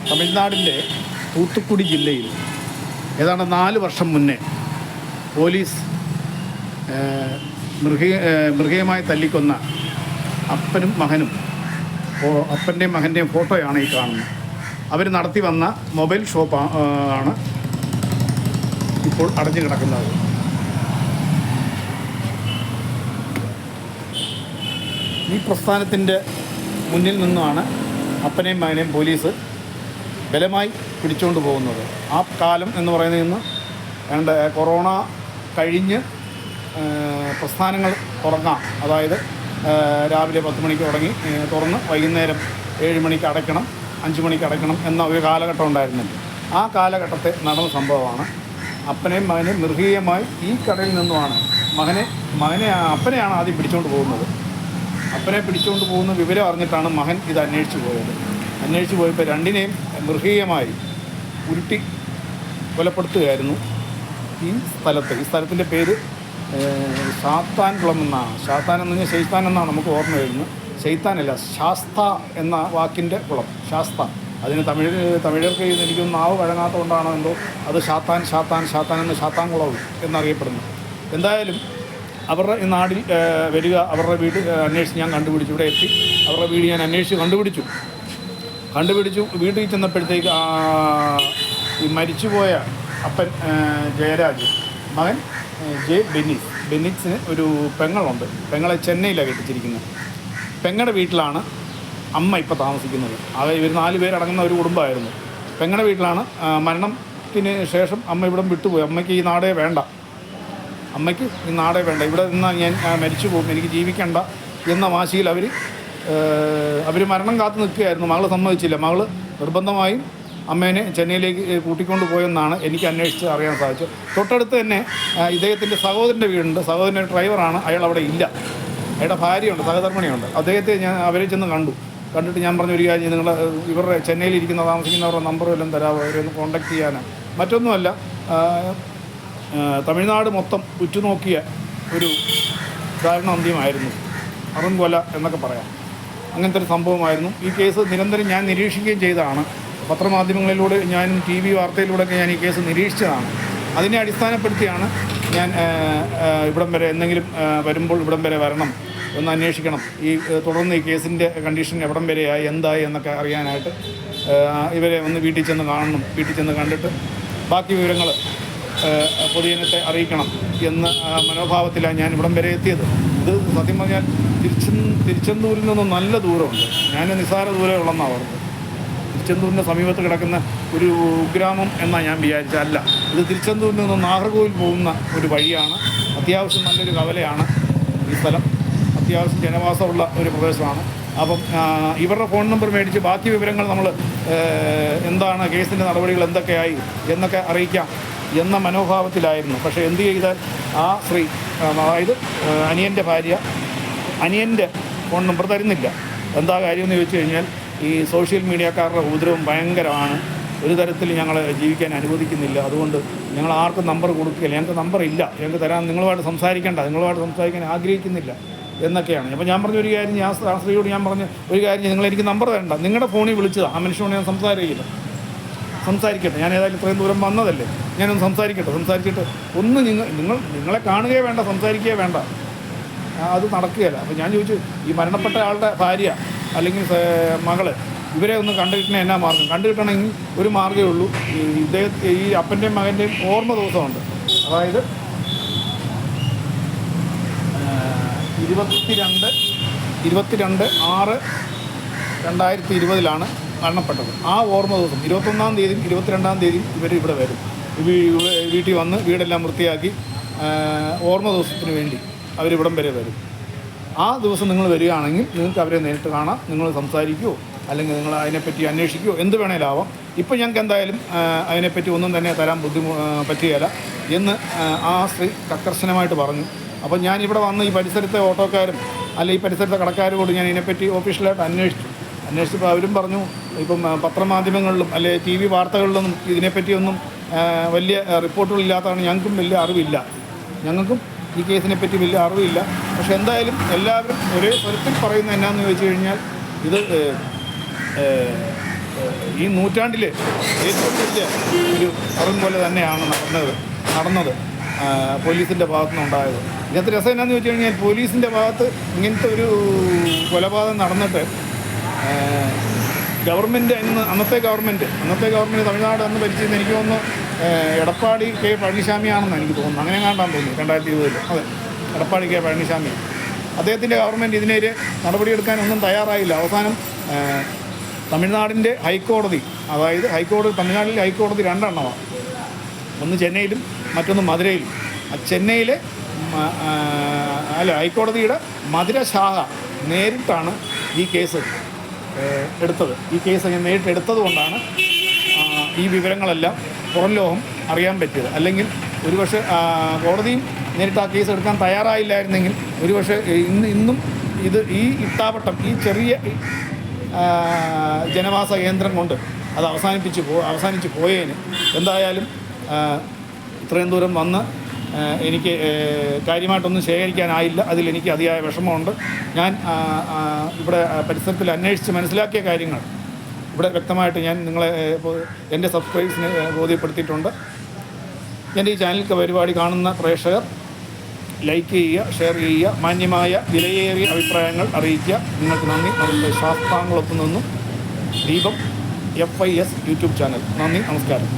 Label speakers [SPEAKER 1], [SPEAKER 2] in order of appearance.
[SPEAKER 1] തമിഴ്നാടിൻ്റെ തൂത്തുക്കുടി ജില്ലയിൽ ഏതാണ്ട് 4 വർഷം മുന്നേ പോലീസ് മൃഗീയമായി തല്ലിക്കൊന്ന അപ്പനും മകനും അപ്പൻ്റെയും മകൻ്റെയും ഫോട്ടോയാണ് ഈ കാണുന്നത്. അവർ നടത്തി വന്ന മൊബൈൽ ഷോപ്പ് ആണ് ഇപ്പോൾ അടഞ്ഞു കിടക്കുന്നത്. ഈ പ്രസ്ഥാനത്തിൻ്റെ മുന്നിൽ നിന്നുമാണ് അപ്പനെയും മകനെയും പോലീസ് ബലമായി പിടിച്ചുകൊണ്ട് പോകുന്നത്. ആ കാലം എന്ന് പറയുന്നത് ഇന്ന് കൊറോണ കഴിഞ്ഞ് പ്രസ്ഥാനങ്ങൾ തുടങ്ങാം, അതായത് രാവിലെ 10 മണിക്ക് തുറന്ന് വൈകുന്നേരം 7 മണിക്ക് അടയ്ക്കണം, 5 മണിക്ക് അടയ്ക്കണം എന്ന ഒരു കാലഘട്ടം ഉണ്ടായിരുന്നുണ്ട്. ആ കാലഘട്ടത്തെ നടന്ന സംഭവമാണ്. അപ്പനെയും മകനെയും മൃഗീയമായി ഈ കടയിൽ നിന്നുമാണ് അപ്പനെയാണ് ആദ്യം പിടിച്ചുകൊണ്ട് പോകുന്നത്. അപ്പനെ പിടിച്ചുകൊണ്ട് പോകുന്ന വിവരം അറിഞ്ഞിട്ടാണ് മകൻ ഇത് അന്വേഷിച്ച് പോയപ്പോൾ രണ്ടിനെയും മൃഗീയമായി ഉരുട്ടി കൊലപ്പെടുത്തുകയായിരുന്നു ഈ സ്ഥലത്തിൻ്റെ പേര് ശാത്താൻ കുളം എന്നാണ്. ശാത്താൻ എന്ന് പറഞ്ഞാൽ ശൈത്താൻ എന്നാണ് നമുക്ക് ഓർമ്മ വരുന്നത്. ശൈത്താനല്ല, ശാസ്ത എന്ന വാക്കിൻ്റെ കുളം, ശാസ്ത. അതിന് തമിഴർക്ക് എനിക്കൊന്നും നാവ് വഴങ്ങാത്തതുകൊണ്ടാണോ എന്തോ അത് ശാത്താൻ എന്ന് ശാത്താൻ കുളം എന്നറിയപ്പെടുന്നു. എന്തായാലും അവരുടെ ഈ നാട്ടിൽ വരിക, അവരുടെ വീട് അന്വേഷിച്ച് ഞാൻ കണ്ടുപിടിച്ചു. ഇവിടെ എത്തി അവരുടെ വീട് ഞാൻ അന്വേഷിച്ച് കണ്ടുപിടിച്ചു. വീട്ടിൽ ചെന്നപ്പോഴത്തേക്ക് ഈ മരിച്ചുപോയ അപ്പൻ ജയരാജ്, മകൻ ബെന്നിക്സിന് ഒരു പെങ്ങളുണ്ട്. പെങ്ങളെ ചെന്നൈയിലാണ് കെട്ടിച്ചിരിക്കുന്നത്. പെങ്ങളുടെ വീട്ടിലാണ് അമ്മ ഇപ്പോൾ താമസിക്കുന്നത്. ഇവർ 4 പേരടങ്ങുന്ന ഒരു കുടുംബമായിരുന്നു. പെങ്ങളുടെ വീട്ടിലാണ്. മരണത്തിന് ശേഷം അമ്മ ഇവിടം വിട്ടുപോയി. അമ്മയ്ക്ക് ഈ നാടേ വേണ്ട, ഇവിടെ നിന്നാൽ ഞാൻ മരിച്ചു പോകും, എനിക്ക് ജീവിക്കണ്ട എന്ന വാശിയിൽ അവർ മരണം കാത്തു നിൽക്കുകയായിരുന്നു. മകൾ സമ്മതിച്ചില്ല. മകൾ നിർബന്ധമായും അമ്മേനെ ചെന്നൈയിലേക്ക് കൂട്ടിക്കൊണ്ട് പോയെന്നാണ് എനിക്ക് അന്വേഷിച്ച് അറിയാൻ സാധിച്ചത്. തൊട്ടടുത്ത് തന്നെ ഇദ്ദേഹത്തിൻ്റെ സഹോദരൻ്റെ വീടുണ്ട്. സഹോദരൻ്റെ ഡ്രൈവറാണ്, അയാൾ അവിടെ ഇല്ല. അയാളുടെ ഭാര്യയുണ്ട്, സഹധർമ്മിണിയുണ്ട്. അദ്ദേഹത്തെ അവരെ ചെന്ന് കണ്ടിട്ട് ഞാൻ പറഞ്ഞു, ഒരു കാര്യം, നിങ്ങൾ ഇവരുടെ ചെന്നൈയിൽ താമസിക്കുന്നവരുടെ നമ്പർ വല്ലതും തരാമോ, അവരെ ഒന്ന് കോൺടാക്ട് ചെയ്യാനാണ്. മറ്റൊന്നുമല്ല, തമിഴ്നാട് മൊത്തം ഉറ്റുനോക്കിയ ഒരു ദാരുണാന്ത്യമായിരുന്നു. അറുംകൊല എന്നൊക്കെ പറയാം. അങ്ങനത്തെ ഒരു സംഭവമായിരുന്നു. ഈ കേസ് നിരന്തരം ഞാൻ നിരീക്ഷിക്കുകയും ചെയ്തതാണ്. പത്രമാധ്യമങ്ങളിലൂടെ ഞാനും TV വാർത്തയിലൂടെയൊക്കെ ഞാൻ ഈ കേസ് നിരീക്ഷിച്ചതാണ്. അതിനെ അടിസ്ഥാനപ്പെടുത്തിയാണ് ഞാൻ ഇവിടം വരെ എന്തെങ്കിലും വരുമ്പോൾ ഇവിടം വരെ വരണം, ഒന്ന് അന്വേഷിക്കണം, തുടർന്ന് ഈ കേസിൻ്റെ കണ്ടീഷൻ എവിടം വരെയായി, എന്തായി എന്നൊക്കെ അറിയാനായിട്ട് ഇവരെ ഒന്ന് വീട്ടിൽ ചെന്ന് കാണണം. വീട്ടിൽ ചെന്ന് കണ്ടിട്ട് ബാക്കി വിവരങ്ങൾ പൊതുജനത്തെ അറിയിക്കണം എന്ന മനോഭാവത്തിലാണ് ഞാൻ ഇവിടം വരെ എത്തിയത്. ഇത് സത്യം പറഞ്ഞാൽ തിരുച്ചെന്തൂരിൽ നിന്നും നല്ല ദൂരമുണ്ട്. ഞാൻ നിസ്സാര ദൂരമേ ഉള്ളെന്നാണ് പറഞ്ഞത്. തിരുച്ചെന്തൂരിൻ്റെ സമീപത്ത് കിടക്കുന്ന ഒരു ഗ്രാമം എന്നാണ് ഞാൻ വിചാരിച്ചല്ല. ഇത് തിരുച്ചെന്തൂരിൽ നിന്നും നാഗർകോവിൽ പോകുന്ന ഒരു വഴിയാണ്. അത്യാവശ്യം നല്ലൊരു കവലയാണ് ഈ സ്ഥലം. അത്യാവശ്യം ജനവാസമുള്ള ഒരു പ്രദേശമാണ്. അപ്പം ഇവരുടെ ഫോൺ നമ്പർ മേടിച്ച് ബാക്കി വിവരങ്ങൾ നമ്മൾ എന്താണ് കേസിൻ്റെ നടപടികൾ എന്തൊക്കെയായി എന്നൊക്കെ അറിയിക്കാം എന്ന മനോഭാവത്തിലായിരുന്നു. പക്ഷേ എന്ത് ചെയ്താൽ ആ സ്ത്രീ, അതായത് അനിയൻ്റെ ഭാര്യ, അനിയൻ്റെ ഫോൺ നമ്പർ തരുന്നില്ല. എന്താ കാര്യമെന്ന് ചോദിച്ചു കഴിഞ്ഞാൽ, ഈ സോഷ്യൽ മീഡിയക്കാരുടെ ഉപദ്രവം ഭയങ്കരമാണ്, ഒരു തരത്തിൽ ഞങ്ങൾ ജീവിക്കാൻ അനുവദിക്കുന്നില്ല, അതുകൊണ്ട് ഞങ്ങൾ ആർക്കും നമ്പർ കൊടുക്കുകയില്ല, ഞങ്ങൾക്ക് നമ്പർ ഇല്ല, ഞങ്ങൾക്ക് തരാൻ, നിങ്ങളുമായിട്ട് സംസാരിക്കാൻ ആഗ്രഹിക്കുന്നില്ല എന്നൊക്കെയാണ്. അപ്പോൾ ഞാൻ പറഞ്ഞ ഒരു കാര്യം, ആ സ്ത്രീയോട് ഞാൻ പറഞ്ഞ ഒരു കാര്യം, നിങ്ങളെനിക്ക് നമ്പർ തരണ്ട, നിങ്ങളുടെ ഫോണിൽ വിളിച്ചതാണ്, ആ മനുഷ്യനോട് ഞാൻ സംസാരിക്കട്ടെ, ഞാൻ ഏതായാലും ഇത്രയും ദൂരം വന്നതല്ലേ, ഞാനൊന്ന് സംസാരിച്ചിട്ട് ഒന്ന് നിങ്ങളെ കാണുകയേ വേണ്ട, സംസാരിക്കുകയേ വേണ്ട, അത് നടക്കുകയില്ല. അപ്പോൾ ഞാൻ ചോദിച്ചു, ഈ മരണപ്പെട്ട ആളുടെ ഭാര്യ അല്ലെങ്കിൽ മകള്, ഇവരെ ഒന്ന് കണ്ടുകിട്ടണേ, എന്നാ മാർഗം? കണ്ടുകിട്ടണമെങ്കിൽ ഒരു മാർഗ്ഗമേ ഉള്ളൂ. ഈ അപ്പൻ്റെയും മകൻ്റെയും ഓർമ്മ ദിവസമുണ്ട്. അതായത് 22/6/2020 മരണപ്പെട്ടത്. ആ ഓർമ്മ ദിവസം 21-ാം തീയതിയും 22-ാം തീയതിയും ഇവർ ഇവിടെ വരും. വീട്ടിൽ വന്ന് വീടെല്ലാം വൃത്തിയാക്കി ഓർമ്മ ദിവസത്തിന് വേണ്ടി അവരിവിടം വരെ വരും. ആ ദിവസം നിങ്ങൾ വരികയാണെങ്കിൽ നിങ്ങൾക്ക് അവരെ നേരിട്ട് കാണാം, നിങ്ങൾ സംസാരിക്കുമോ അല്ലെങ്കിൽ നിങ്ങൾ അതിനെപ്പറ്റി അന്വേഷിക്കുമോ, എന്ത് വേണേലാവാം. ഇപ്പം ഞങ്ങൾക്ക് എന്തായാലും അതിനെപ്പറ്റി ഒന്നും തന്നെ തരാൻ പറ്റുകയില്ല എന്ന് ആ സ്ത്രീ കർശനമായിട്ട് പറഞ്ഞു. അപ്പോൾ ഞാനിവിടെ വന്ന് ഈ പരിസരത്തെ ഓട്ടോക്കാരും അല്ലെങ്കിൽ ഈ പരിസരത്തെ കടക്കാരോട് ഞാൻ ഇതിനെപ്പറ്റി ഒഫീഷ്യലായിട്ട് അന്വേഷിച്ചപ്പോൾ അവരും പറഞ്ഞു, ഇപ്പം പത്രമാധ്യമങ്ങളിലും അല്ലെങ്കിൽ TV വാർത്തകളിലൊന്നും ഇതിനെപ്പറ്റിയൊന്നും വലിയ റിപ്പോർട്ടുകളില്ലാത്തതാണ്. ഞങ്ങൾക്കും വലിയ അറിവില്ല, ഞങ്ങൾക്കും ഈ കേസിനെ പറ്റി വലിയ അറിവില്ല. പക്ഷെ എന്തായാലും എല്ലാവരും ഒരേ സ്വരത്തിൽ പറയുന്ന എന്നാന്ന് ചോദിച്ചു കഴിഞ്ഞാൽ, ഇത് ഈ നൂറ്റാണ്ടിൽ ഏറ്റവും വലിയ ഒരു അറുംകൊല തന്നെയാണ് നടന്നത് പോലീസിൻ്റെ ഭാഗത്തുനിന്നുണ്ടായത്. ഇതിനകത്ത് രസം എന്നാന്ന് വെച്ച് കഴിഞ്ഞാൽ പോലീസിൻ്റെ ഭാഗത്ത് ഇങ്ങനത്തെ ഒരു കൊലപാതകം നടന്നിട്ട് ഗവൺമെൻറ് അന്നത്തെ ഗവൺമെൻറ് തമിഴ്നാട് അന്ന് ഭരിച്ചിരുന്ന എനിക്ക് തോന്നുന്നു എടപ്പാടി കെ പഴനിസ്വാമിയാണെന്ന് എനിക്ക് തോന്നുന്നു. അങ്ങനെ കാണാൻ തോന്നി 2020. അതെ, എടപ്പാടി കെ പഴനിസ്വാമി. അദ്ദേഹത്തിൻ്റെ ഗവൺമെൻറ് ഇതിനെതിരെ നടപടിയെടുക്കാനൊന്നും തയ്യാറായില്ല. അവസാനം തമിഴ്നാടിൻ്റെ ഹൈക്കോടതി, അതായത് തമിഴ്നാട്ടിലെ ഹൈക്കോടതി രണ്ടെണ്ണമാണ്. ഒന്ന് ചെന്നൈയിലും മറ്റൊന്ന് മധുരയിലും. ചെന്നൈയിലെ ഹൈക്കോടതിയുടെ മധുര ശാഖ നേരിട്ടാണ് ഈ കേസ് എടുത്തത്. ഈ കേസ് നേരിട്ട് എടുത്തത് കൊണ്ടാണ് ഈ വിവരങ്ങളെല്ലാം പുറം ലോകം അറിയാൻ പറ്റിയത്. അല്ലെങ്കിൽ ഒരുപക്ഷെ കോടതിയും നേരിട്ട് ആ കേസ് എടുക്കാൻ തയ്യാറായില്ലായിരുന്നെങ്കിൽ ഒരുപക്ഷെ ഇന്നും ഈ ഇട്ടാവട്ടം, ഈ ചെറിയ ജനവാസ കേന്ദ്രം കൊണ്ട് അത് അവസാനിച്ച് പോയേന്. എന്തായാലും ഇത്രയും ദൂരം വന്ന് എനിക്ക് കാര്യമായിട്ടൊന്നും ശേഖരിക്കാനായില്ല. അതിലെനിക്ക് അതിയായ വിഷമമുണ്ട്. ഞാൻ ഇവിടെ പരിസരത്തിൽ അന്വേഷിച്ച് മനസ്സിലാക്കിയ കാര്യങ്ങൾ ഇവിടെ വ്യക്തമായിട്ട് ഞാൻ നിങ്ങളെ എൻ്റെ സബ്സ്ക്രൈബേഴ്സിനെ ബോധ്യപ്പെടുത്തിയിട്ടുണ്ട്. എൻ്റെ ഈ ചാനൽ പരിപാടി കാണുന്ന പ്രേക്ഷകർ ലൈക്ക് ചെയ്യുക, ഷെയർ ചെയ്യുക, മാന്യമായ വിലയേറിയ അഭിപ്രായങ്ങൾ അറിയിക്കുക. നിങ്ങൾക്ക് നന്ദി. നമ്മുടെ ശാസ്ത്രാംകുളത്തു നിന്നും ദീപം FIS യൂട്യൂബ് ചാനൽ. നന്ദി, നമസ്കാരം.